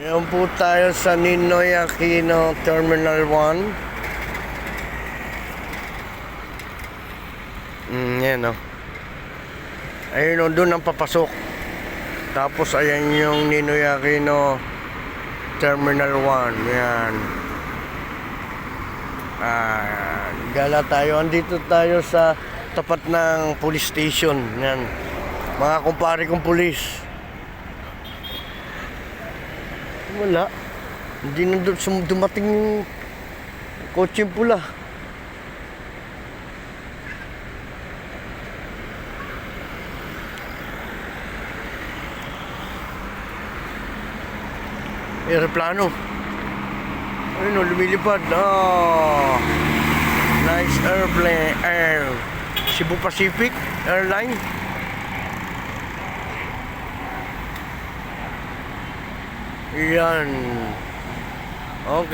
Ngayon po tayo sa Ninoy Aquino Terminal 1. Yan o. Ayun o, doon ang papasok. Tapos ayan yung Ninoy Aquino Terminal 1. Yan. Gala tayo. Andito tayo sa tapat ng police station. Yan. Mga kumpare kong pulis. Wala. Hindi na dumating yung kotseng pula. Aeroplano. Ayun o, lumilipad. Oh, nice airplane. Cebu Pacific Airline. Yan. Okay.